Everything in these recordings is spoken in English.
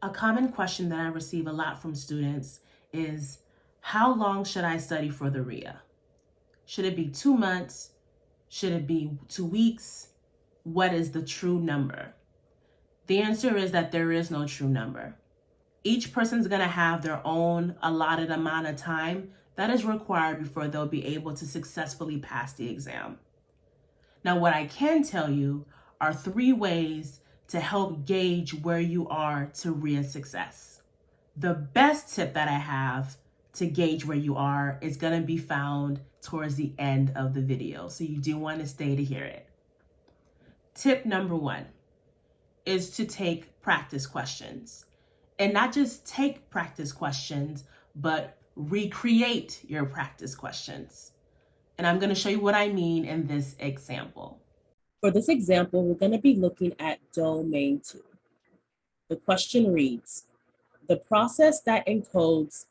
A common question that I receive a lot from students is, how long should I study for the RHIA? Should it be 2 months? Should it be 2 weeks? What is the true number? The answer is that there is no true number. Each person's gonna have their own allotted amount of time that is required before they'll be able to successfully pass the exam. Now, what I can tell you are 3 ways to help gauge where you are to RHIA success. The best tip that I have to gauge where you are is gonna be found towards the end of the video, so you do want to stay to hear it. Tip number 1 is to take practice questions. And not just take practice questions, but recreate your practice questions. And I'm going to show you what I mean in this example. For this example, we're going to be looking at domain 2. The question reads, the process that encodes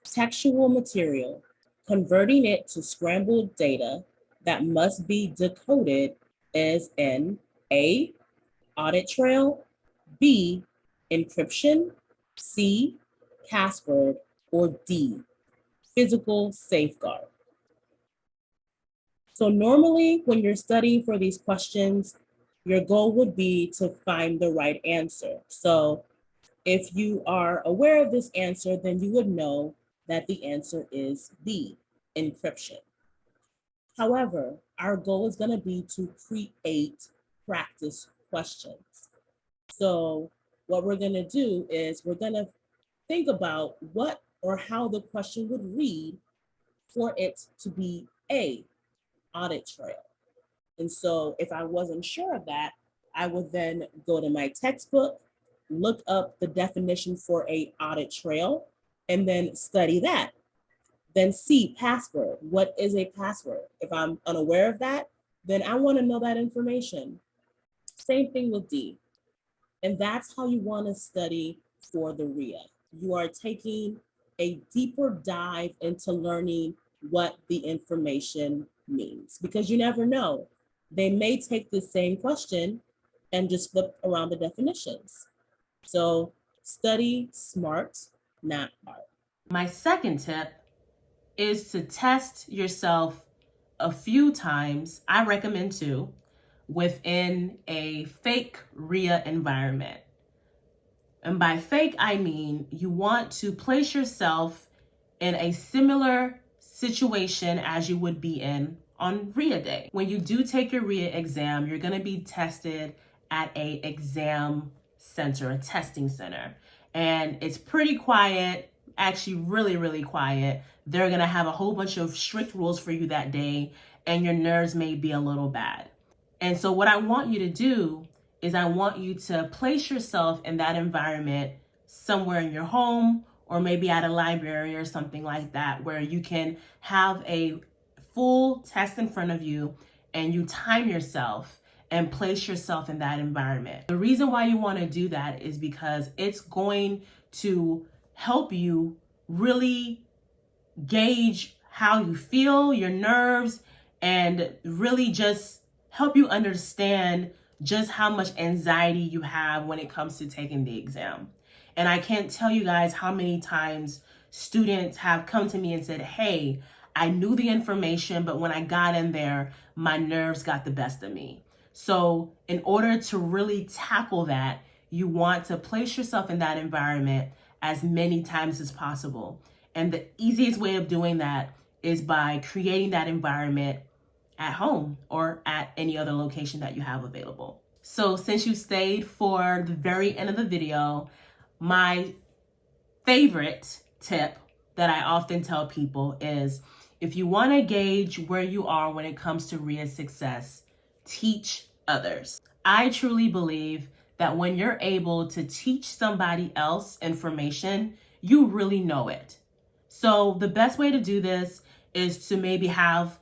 textual material, converting it to scrambled data that must be decoded is in A, audit trail, B, encryption, C, password, or D, physical safeguard. So normally when you're studying for these questions, your goal would be to find the right answer. So if you are aware of this answer, then you would know that the answer is B, encryption. However, our goal is going to be to create practice questions. So what we're going to do is we're going to think about what or how the question would read for it to be A, audit trail. And so if I wasn't sure of that, I would then go to my textbook, look up the definition for a audit trail, and then study that. Then C, password. What is a password? If I'm unaware of that, then I want to know that information. Same thing with D. And that's how you want to study for the RHIA. You are taking a deeper dive into learning what the information means, because you never know. They may take the same question and just flip around the definitions. So study smart, not hard. My second tip is to test yourself a few times, I recommend 2, within a fake RHIA environment. And by fake, I mean you want to place yourself in a similar situation as you would be in on RHIA day. When you do take your RHIA exam, you're going to be tested at a exam center, a testing center. And it's pretty quiet, actually really, really quiet. They're going to have a whole bunch of strict rules for you that day, and your nerves may be a little bad. And so what I want you to do is I want you to place yourself in that environment somewhere in your home, or maybe at a library or something like that, where you can have a full test in front of you and you time yourself and place yourself in that environment. The reason why you want to do that is because it's going to help you really gauge how you feel, your nerves, and really just help you understand just how much anxiety you have when it comes to taking the exam. And I can't tell you guys how many times students have come to me and said, hey, I knew the information, but when I got in there, my nerves got the best of me. So in order to really tackle that, you want to place yourself in that environment as many times as possible. And the easiest way of doing that is by creating that environment at home or at any other location that you have available. So since you stayed for the very end of the video, my favorite tip that I often tell people is, if you want to gauge where you are when it comes to RHIA success, teach others. I truly believe that when you're able to teach somebody else information, you really know it. So the best way to do this is to maybe have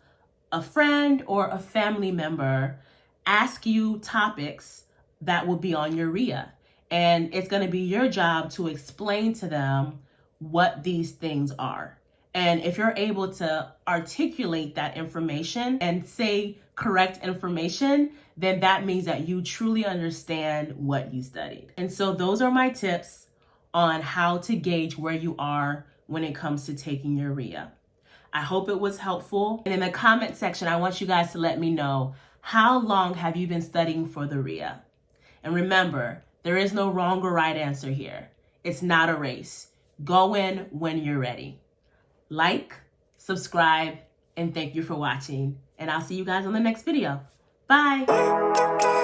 a friend or a family member ask you topics that will be on your RHIA. And it's going to be your job to explain to them what these things are. And if you're able to articulate that information and say correct information, then that means that you truly understand what you studied. And so those are my tips on how to gauge where you are when it comes to taking your RHIA. I hope it was helpful. And in the comment section, I want you guys to let me know, how long have you been studying for the RHIA? And remember, there is no wrong or right answer here. It's not a race. Go in when you're ready. Like, subscribe, and thank you for watching. And I'll see you guys on the next video. Bye.